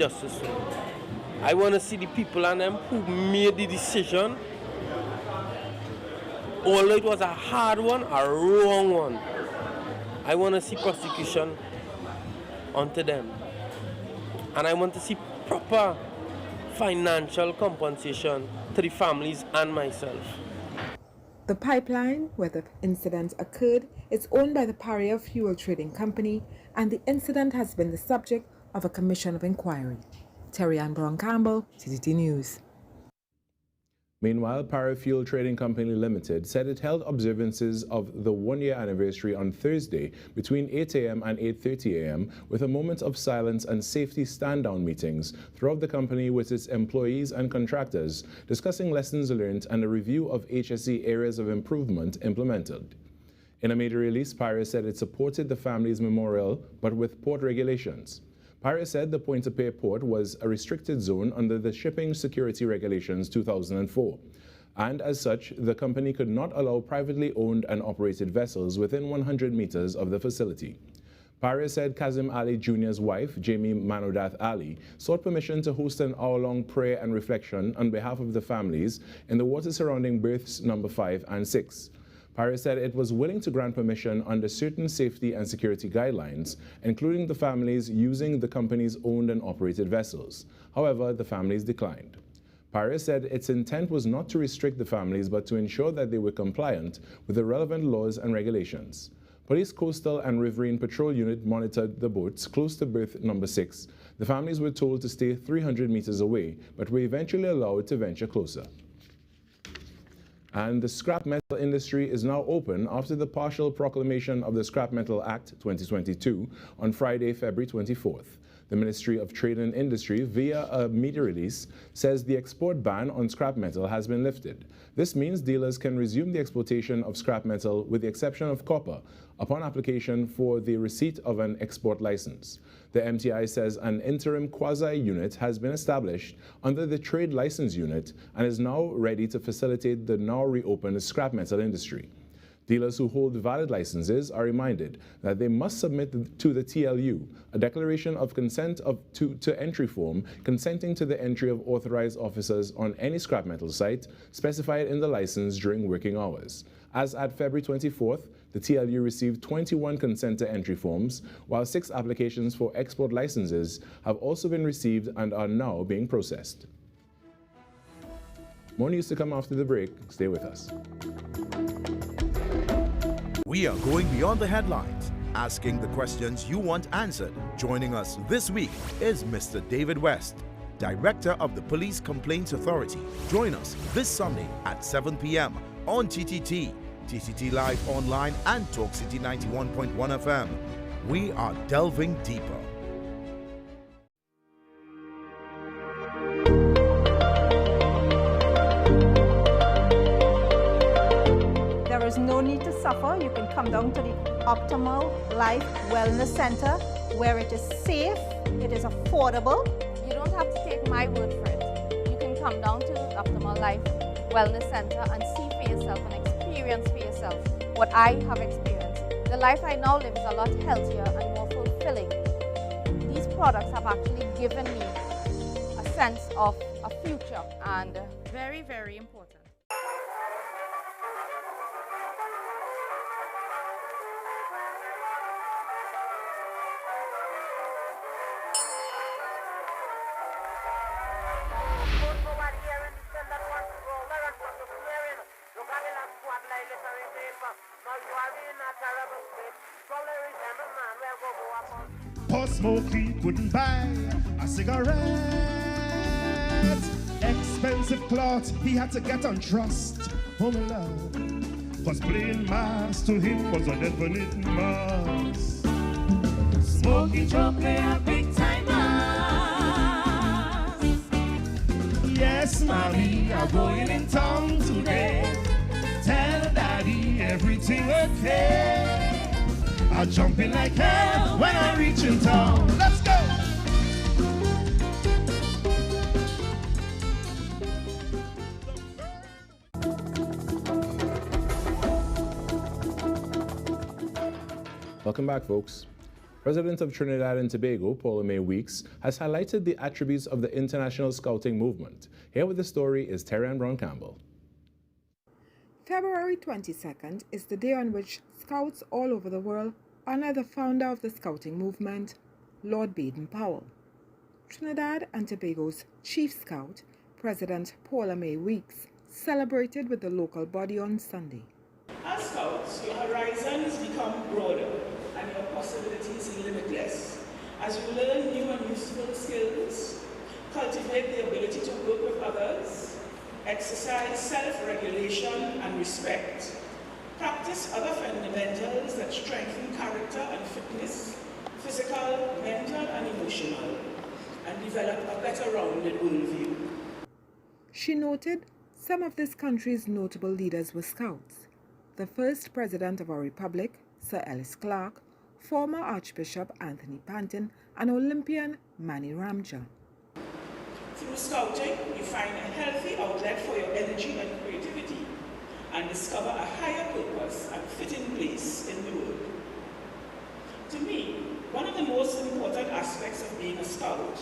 justice. I want to see the people and them who made the decision, although it was a hard one, a wrong one. I want to see prosecution onto them. And I want to see proper financial compensation to the families and myself. The pipeline where the incident occurred is owned by the Paria Fuel Trading Company, and the incident has been the subject of a commission of inquiry. Terry Ann Brown Campbell, TTT News. Meanwhile, Parafuel Trading Company Limited said it held observances of the one-year anniversary on Thursday between 8 a.m. and 8:30 a.m. with a moment of silence and safety stand-down meetings throughout the company with its employees and contractors, discussing lessons learned and a review of HSE areas of improvement implemented. In a media release, Para said it supported the family's memorial, but with port regulations. Para said the point-to-pay port was a restricted zone under the Shipping Security Regulations 2004, and as such, the company could not allow privately owned and operated vessels within 100 meters of the facility. Para said Kazim Ali Jr.'s wife, Jamie Manodath Ali, sought permission to host an hour-long prayer and reflection on behalf of the families in the water surrounding berths number 5 and 6. Paris said it was willing to grant permission under certain safety and security guidelines, including the families using the company's owned and operated vessels. However, the families declined. Paris said its intent was not to restrict the families, but to ensure that they were compliant with the relevant laws and regulations. Police Coastal and Riverine Patrol Unit monitored the boats close to berth number 6. The families were told to stay 300 meters away, but were eventually allowed to venture closer. And the scrap metal industry is now open after the partial proclamation of the Scrap Metal Act 2022 on Friday, February 24th. The Ministry of Trade and Industry, via a media release, says the export ban on scrap metal has been lifted. This means dealers can resume the exportation of scrap metal with the exception of copper upon application for the receipt of an export license. The MTI says an interim quasi-unit has been established under the Trade License Unit and is now ready to facilitate the now reopened scrap metal industry. Dealers who hold valid licenses are reminded that they must submit to the TLU a declaration of consent to entry form consenting to the entry of authorized officers on any scrap metal site specified in the license during working hours. As at February 24th, the TLU received 21 consent to entry forms, while 6 applications for export licenses have also been received and are now being processed. More news to come after the break. Stay with us. We are going beyond the headlines, asking the questions you want answered. Joining us this week is Mr. David West, Director of the Police Complaints Authority. Join us this Sunday at 7 p.m. on TTT, TTT Live Online and Talk City 91.1 FM. We are delving deeper. There is no need to suffer. You can come down to the Optimal Life Wellness Center where it is safe, it is affordable. You don't have to take my word for it. You can come down to Optimal Life Wellness Center and see for yourself and experience for yourself what I have experienced. The life I now live is a lot healthier and more fulfilling. These products have actually given me a sense of a future and very, very important. Poor Smokey couldn't buy a cigarette. Expensive clothes he had to get on trust. Oh my love, cause playing mass to him was a definite must. Smokey Joe play a big time mass. Yes, mommy, I'm going in town today. Tell daddy everything okay. I'll jump in like hell when I reach in town. Let's go! Welcome back, folks. President of Trinidad and Tobago, Paula Mae Weeks, has highlighted the attributes of the international scouting movement. Here with the story is Terry Brown Campbell. February 22nd is the day on which scouts all over the world honor the founder of the scouting movement, Lord Baden-Powell. Trinidad and Tobago's chief scout, President Paula Mae Weeks, celebrated with the local body on Sunday. As scouts, your horizons become broader and your possibilities limitless as you learn new and useful skills, cultivate the ability to work with others, exercise self-regulation and respect, practice other fundamentals that strengthen character and fitness, physical, mental and emotional, and develop a better rounded worldview. She noted some of this country's notable leaders were scouts. The first president of our republic, Sir Ellis Clark, former Archbishop Anthony Panton, and Olympian Manny Ramja. Through scouting, you find a healthy outlet for your energy and creativity and discover a higher purpose and fitting place in the world. To me, one of the most important aspects of being a scout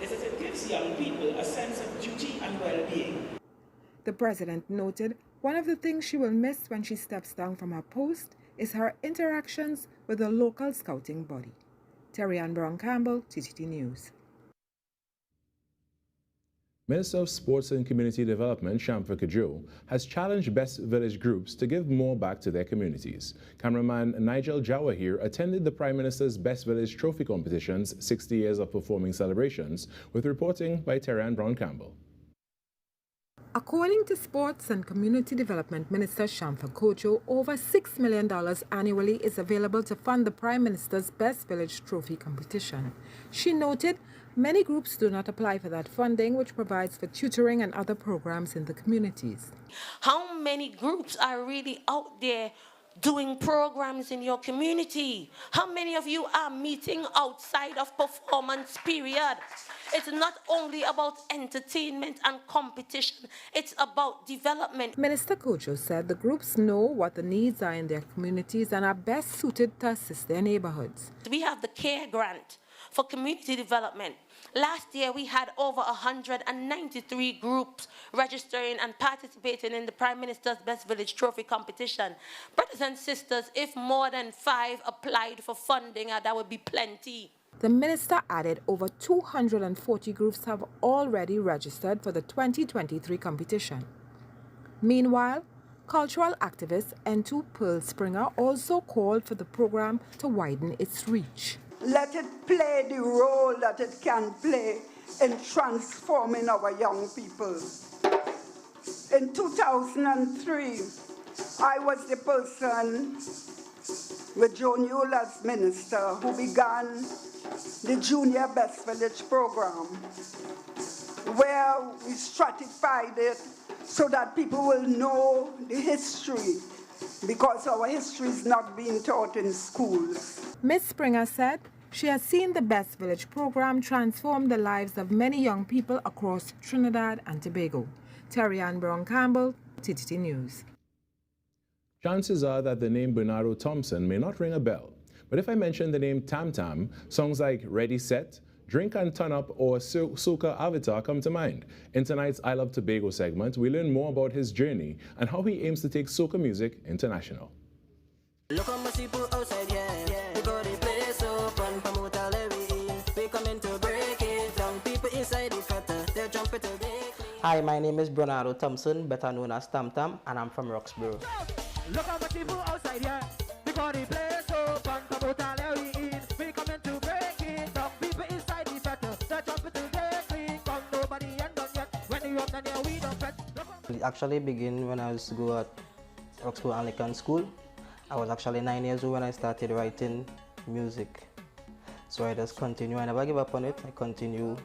is that it gives young people a sense of duty and well-being. The president noted one of the things she will miss when she steps down from her post is her interactions with the local scouting body. Terry Brown Campbell, TTT News. Minister of Sports and Community Development, Shamfa Kajo, has challenged Best Village groups to give more back to their communities. Cameraman Nigel Jawahir attended the Prime Minister's Best Village Trophy Competition's 60 Years of Performing celebrations, with reporting by Terry Brown Campbell. According to Sports and Community Development Minister Shamfa Kajo, over $6 million annually is available to fund the Prime Minister's Best Village Trophy competition. She noted many groups do not apply for that funding, which provides for tutoring and other programs in the communities. How many groups are really out there doing programs in your community? How many of you are meeting outside of performance period? It's not only about entertainment and competition, it's about development. Minister Kojo said the groups know what the needs are in their communities and are best suited to assist their neighborhoods. We have the CARE grant for community development. Last year, we had over 193 groups registering and participating in the Prime Minister's Best Village Trophy competition. Brothers and sisters, if more than 5 applied for funding, that would be plenty. The minister added over 240 groups have already registered for the 2023 competition. Meanwhile, cultural activist N2 Pearl Springer also called for the program to widen its reach. Let it play the role that it can play in transforming our young people. In 2003, I was the person with Joan Yule as minister who began the Junior Best Village program, where we stratified it so that people will know the history, because our history is not being taught in schools. Ms. Springer said she has seen the Best Village program transform the lives of many young people across Trinidad and Tobago. Terry Brown Campbell, TTT News. Chances are that the name Bernardo Thompson may not ring a bell, but if I mention the name Tam Tam, songs like Ready Set, Drink and Turn Up, or Soca Avatar come to mind. In tonight's I Love Tobago segment, we learn more about his journey and how he aims to take soca music international. Look at my people outside, yeah. We got the place open, promote all we in. We coming to break it down. People inside the feta, they're jumping to break. Hi, my name is Bernardo Thompson, better known as Tam Tam, and I'm from Roxborough. Look at my people outside, yeah. We got the place open, promote all we in. We coming to break it down. People inside the feta, they're jumping to break. Come nobody ain't done yet. When you up, then yeah, we don't fret. It actually began when I was to go at Roxborough Anglican School. I was actually 9 years old when I started writing music. So I just continue. I never give up on it. I continue,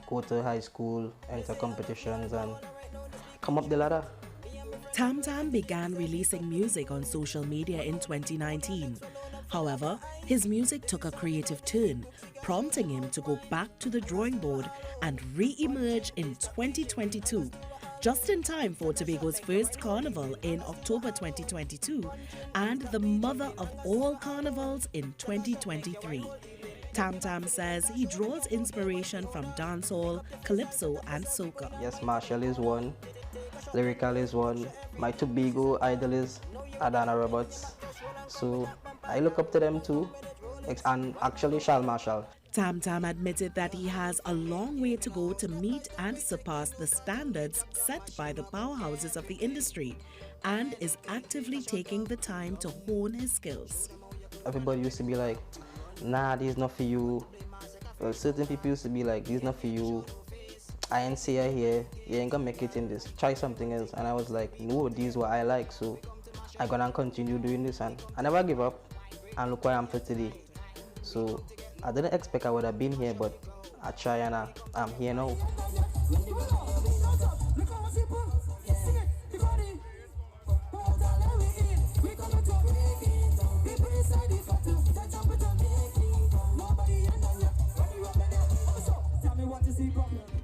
go to high school, enter competitions, and come up the ladder. Tam Tam began releasing music on social media in 2019. However, his music took a creative turn, prompting him to go back to the drawing board and re-emerge in 2022. just in time for Tobago's first carnival in October 2022 and the mother of all carnivals in 2023. Tam Tam says he draws inspiration from dancehall, calypso and soca. Yes, Marshall is one, Lyrical is one, my Tobago idol is Adana Roberts, so I look up to them too, and actually Charles Marshall. Tam Tam admitted that he has a long way to go to meet and surpass the standards set by the powerhouses of the industry and is actively taking the time to hone his skills. Everybody used to be like, nah, this is not for you. Well, certain people used to be like, this is not for you. I ain't see you here. You ain't gonna make it in this. Try something else. And I was like, no, this is what I like. So I'm gonna continue doing this. And I never give up. And look where I am for today. So I didn't expect I would have been here, but I try and I'm here now.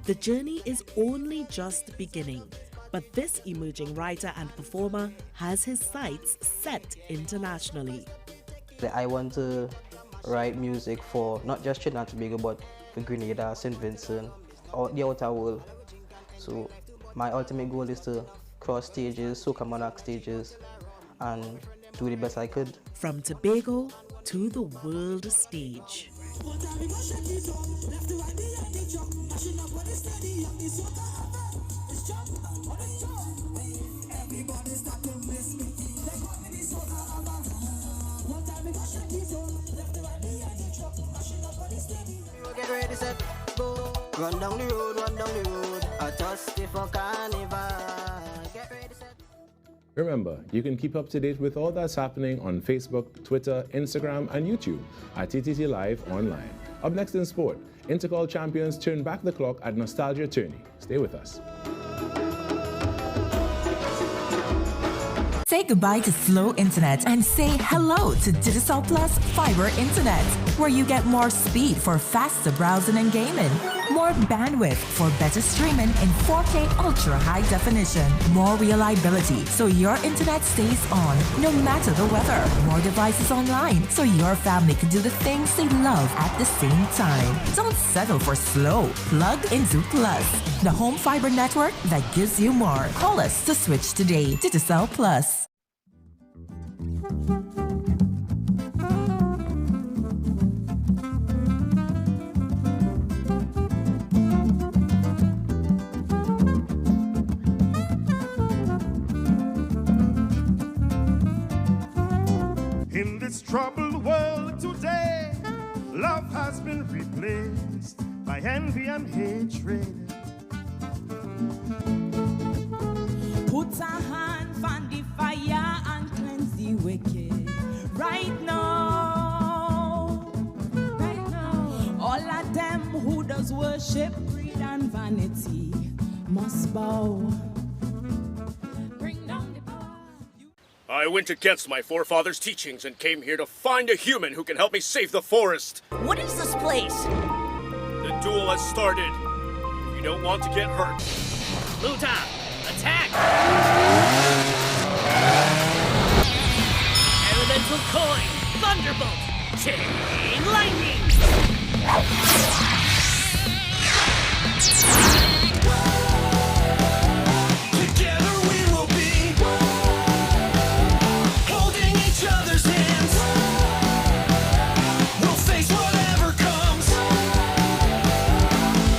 The journey is only just beginning, but this emerging writer and performer has his sights set internationally. I want to write music for not just Trinidad and Tobago, but for Grenada, St. Vincent, or the outer world. So my ultimate goal is to cross stages, soca monarch stages, and do the best I could. From Tobago to the world stage. Get ready, set, go. Run down the road, a thirsty for carnival. Get ready, set. Remember, you can keep up to date with all that's happening on Facebook, Twitter, Instagram, and YouTube at TTT Live Online. Up next in sport, Intercall champions turn back the clock at Nostalgia Tourney. Stay with us. Say goodbye to slow internet and say hello to Digicel Plus Fiber Internet, where you get more speed for faster browsing and gaming, more bandwidth for better streaming in 4K ultra high definition, more reliability so your internet stays on no matter the weather, more devices online so your family can do the things they love at the same time. Don't settle for slow. Plug into Plus, the home fiber network that gives you more. Call us to switch today. Digicel Plus. In this troubled world today, love has been replaced by envy and hatred. Put a hand on the fire and cleanse the wicked. Right now, all of them who does worship, greed and vanity must bow. Bring down the power. I went against my forefathers' teachings and came here to find a human who can help me save the forest. What is this place? The duel has started. If you don't want to get hurt. Luta, attack! Elemental coin, thunderbolt, chain lightning! Together we will be holding each other's hands. We'll face whatever comes.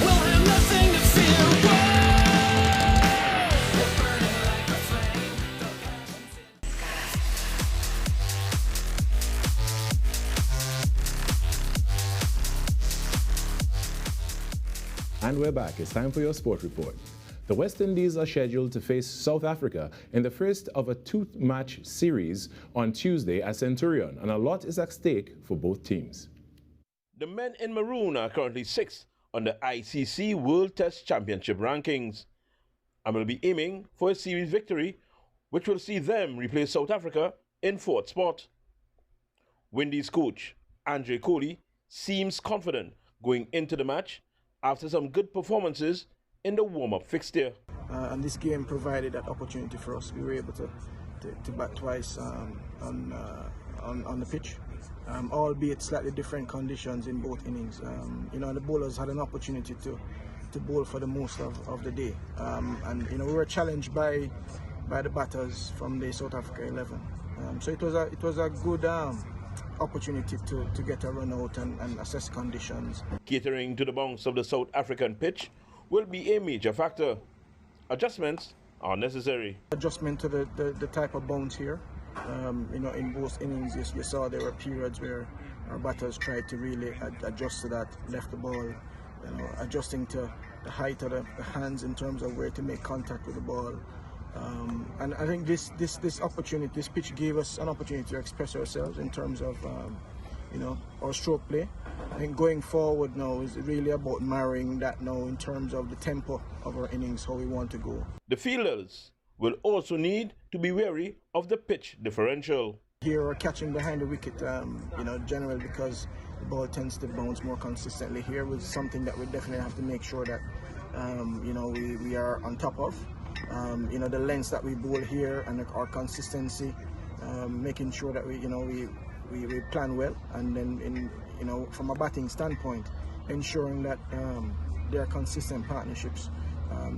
We'll have nothing to fear. We're burning like a flame. And we're back. It's time for your sport report. The West Indies are scheduled to face South Africa in the first of a two-match series on Tuesday at Centurion, and a lot is at stake for both teams. The men in maroon are currently 6th on the ICC World Test Championship rankings and will be aiming for a series victory, which will see them replace South Africa in 4th spot. Windies coach Andre Coley seems confident going into the match after some good performances in the warm-up fixture. and this game provided that opportunity for us. We were able to bat twice on the pitch, albeit slightly different conditions in both innings. The bowlers had an opportunity to bowl for the most of the day, and we were challenged by the batters from the South Africa 11. So it was a good opportunity to get a run out and assess conditions. Catering to the bounce of the South African pitch will be a major factor. Adjustments are necessary. Adjustment to the type of bounce here. In both innings, you saw there were periods where our batters tried to really adjust to that, left the ball, adjusting to the height of the hands in terms of where to make contact with the ball. And I think this opportunity, this pitch gave us an opportunity to express ourselves in terms of our stroke play. I think going forward now is really about marrying that now in terms of the tempo of our innings, how we want to go. The fielders will also need to be wary of the pitch differential. Here we're catching behind the wicket, generally because the ball tends to bounce more consistently. Here was something that we definitely have to make sure that we are on top of. The lengths that we bowl here and our consistency, making sure that we plan well, and then from a batting standpoint, ensuring that there are consistent partnerships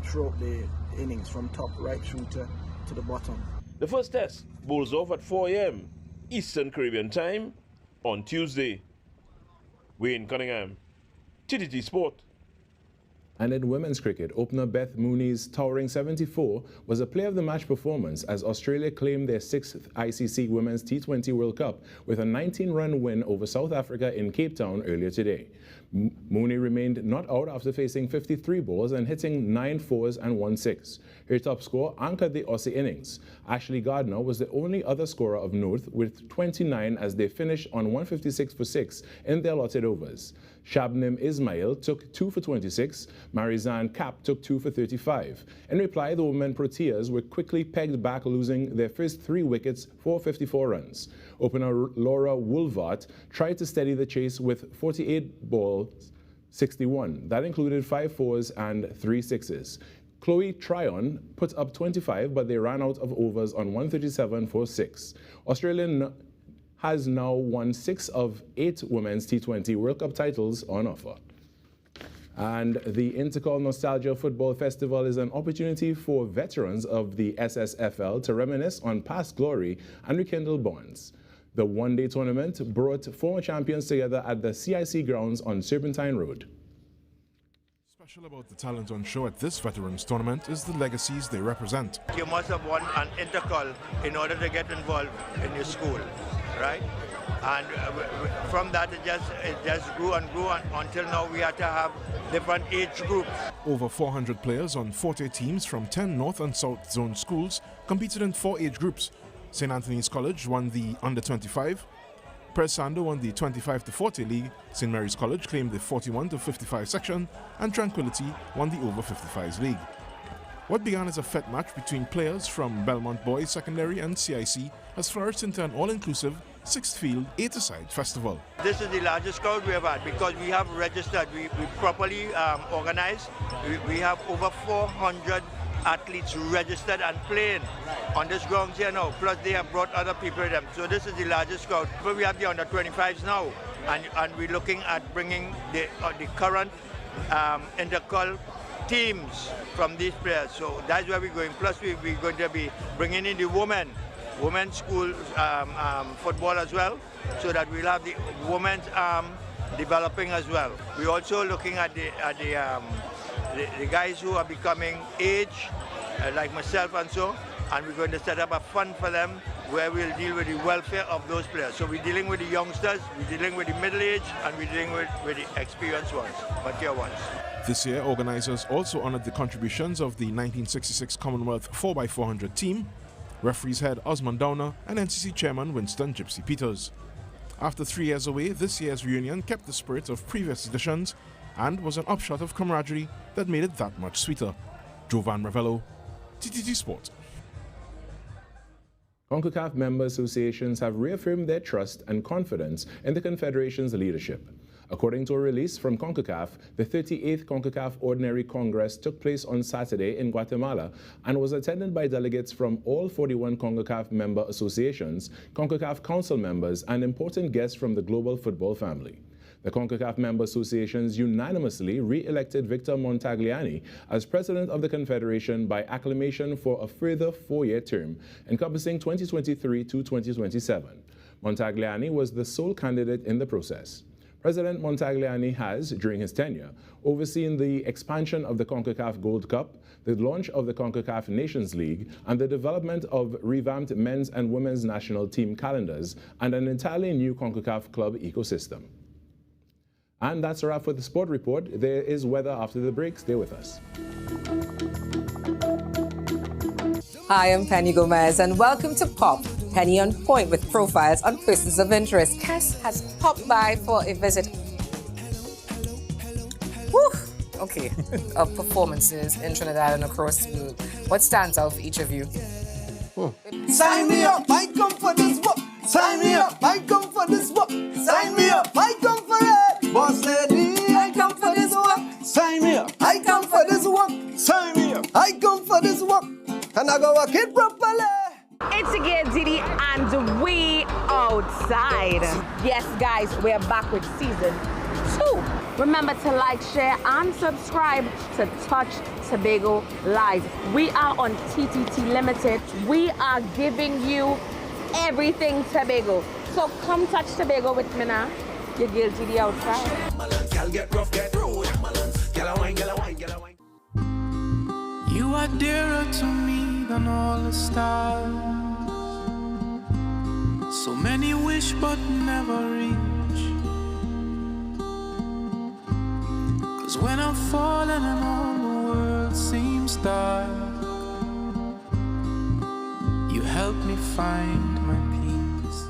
throughout the innings from top right through to the bottom. The first test bowls off at 4 a.m. Eastern Caribbean time on Tuesday. Wayne Cunningham, TTT Sport. And in women's cricket, opener Beth Mooney's towering 74 was a player of the match performance as Australia claimed their 6th ICC Women's T20 World Cup with a 19-run win over South Africa in Cape Town earlier today. Mooney remained not out after facing 53 balls and hitting 9 fours and 1 6. Her top score anchored the Aussie innings. Ashley Gardner was the only other scorer of note with 29 as they finished on 156 for 6 in their allotted overs. Shabnim Ismail took 2 for 26, Marizanne Kapp took 2 for 35. In reply, the women Proteas were quickly pegged back, losing their first 3 wickets for 54 runs. Opener Laura Woolvart tried to steady the chase with 48 balls, 61. That included 5 fours and 3 sixes. Chloe Tryon put up 25, but they ran out of overs on 137 for 6. Australia has now won 6 of 8 women's T20 World Cup titles on offer. And the Intercol Nostalgia Football Festival is an opportunity for veterans of the SSFL to reminisce on past glory and rekindle bonds. The one-day tournament brought former champions together at the CIC grounds on Serpentine Road. Special about the talent on show at this veterans tournament is the legacies they represent. You must have won an intercol in order to get involved in your school, right? And from that it just grew and grew until now we have to have different age groups. Over 400 players on 40 teams from 10 North and South Zone schools competed in 4 age groups. St. Anthony's College won the under-25. Persando won the 25 to 40 league, St. Mary's College claimed the 41 to 55 section, and Tranquility won the over 55s league. What began as a fet match between players from Belmont Boys Secondary and CIC has flourished into an all-inclusive, 6th-field, 8-a-side festival. This is the largest crowd we have had because we have registered, we properly organized. We have over 400 athletes registered and playing on this grounds here now, plus they have brought other people with them. So this is the largest crowd. But we have the under-25s now, and we're looking at bringing the current intercol teams from these players. So that's where we're going. Plus we're going to be bringing in the women's school football as well, so that we'll have the women's developing as well. We're also looking at the guys who are becoming age, like myself and so, and we're going to set up a fund for them where we'll deal with the welfare of those players. So we're dealing with the youngsters, we're dealing with the middle-aged, and we're dealing with the experienced ones, mature ones. This year, organizers also honored the contributions of the 1966 Commonwealth 4x400 team, referees head Osman Downer, and NCC chairman Winston Gypsy Peters. After 3 years away, this year's reunion kept the spirit of previous editions and was an upshot of camaraderie that made it that much sweeter. Jovan Ravello, TTT Sport. CONCACAF member associations have reaffirmed their trust and confidence in the Confederation's leadership. According to a release from CONCACAF, the 38th CONCACAF Ordinary Congress took place on Saturday in Guatemala and was attended by delegates from all 41 CONCACAF member associations, CONCACAF council members, and important guests from the global football family. The CONCACAF member associations unanimously re-elected Victor Montagliani as president of the Confederation by acclamation for a further 4-year term, encompassing 2023 to 2027. Montagliani was the sole candidate in the process. President Montagliani has, during his tenure, overseen the expansion of the CONCACAF Gold Cup, the launch of the CONCACAF Nations League, and the development of revamped men's and women's national team calendars and an entirely new CONCACAF club ecosystem. And that's a wrap for the Sport Report. There is weather after the break. Stay with us. Hi, I'm Penny Gomez, and welcome to Pop, Penny on Point with profiles on persons of interest. Cass has popped by for a visit. Whew. Okay, of performances in Trinidad and across the globe. What stands out for each of you? Sign me up, I come for this work. Sign me up, I come for this work. Sign me up, I come for it. Boss lady, I come for this work. Sign me up, I come for this work. Sign me up, I come for this work. And I go work it properly. It's again Didi and we outside. Yes, guys, we're back with season 2. Remember to like, share, and subscribe to Touch Tobago Live. We are on TTT Limited. We are giving you everything Tobago. So come touch Tobago with me now. Your girl Didi outside. You are dearer to me than all the stars. So many wish but never reach. 'Cause when I'm falling and all the world seems dark, you help me find my peace.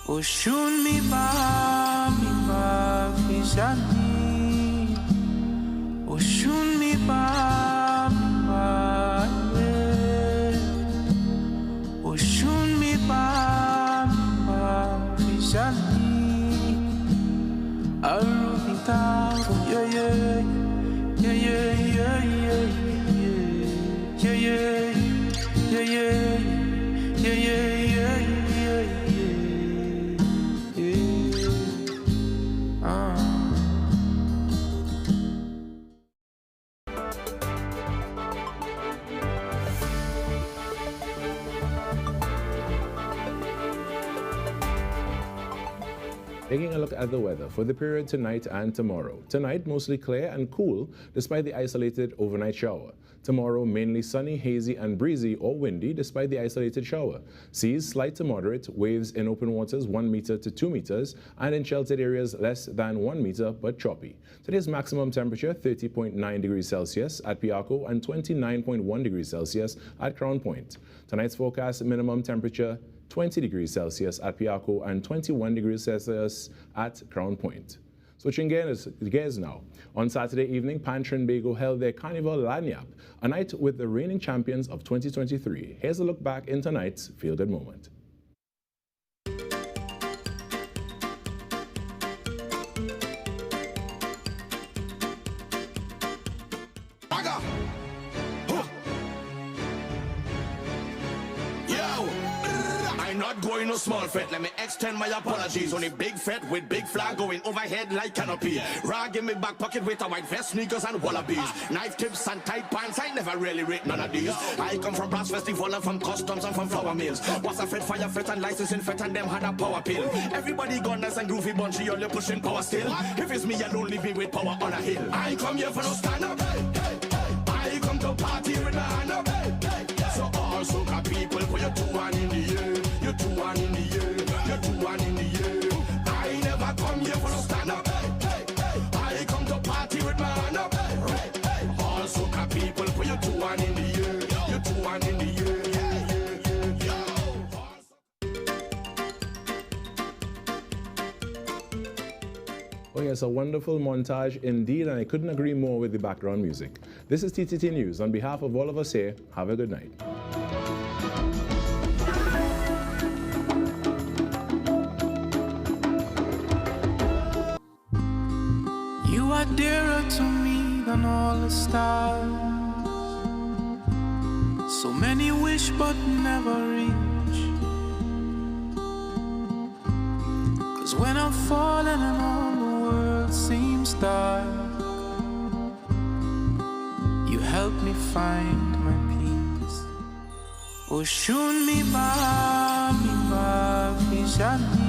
Oh, shun mi ba fishani. Oh, shun mi ba. Taking a look at the weather for the period tonight and tomorrow. Tonight, mostly clear and cool, despite the isolated overnight shower. Tomorrow, mainly sunny, hazy, and breezy or windy, despite the isolated shower. Seas slight to moderate, waves in open waters 1 meter to 2 meters, and in sheltered areas less than 1 meter, but choppy. Today's maximum temperature, 30.9 degrees Celsius at Piarco and 29.1 degrees Celsius at Crown Point. Tonight's forecast, minimum temperature, 20 degrees Celsius at Piarco and 21 degrees Celsius at Crown Point. Switching gears now. On Saturday evening, Pan Trinbago held their Carnival Lanyap, a night with the reigning champions of 2023. Here's a look back in tonight's Feel Good Moment. Going no small fret, let me extend my apologies. Only big fret with big flag going overhead like canopy. Rag in my back pocket with a white vest, sneakers and wallabies. Knife tips and tight pants, I never really rate none of these. I come from brass festival and from customs and from flour mills. Was a fret, fire fret and licensing fret and them had a power pill. Everybody gone nice and groovy bunchy, all you pushing power still. If it's me alone, leave me with power on a hill. I come here for no stand up. I come to party with my hand up. So all soca people put your 2 in the air. You 2 in the air, you 2 in the air. I never come here for no stand up. I come to party with my hand up. All soca people put your 2 in the air. You 2 in the air. Oh yes, a wonderful montage indeed, and I couldn't agree more with the background music. This is TTT News. On behalf of all of us here, have a good night. dearer to me than all the stars. So many wish but never reach. 'Cause when I'm falling and all the world seems dark, you help me find my peace. Oh, shun mi ba, mi shani.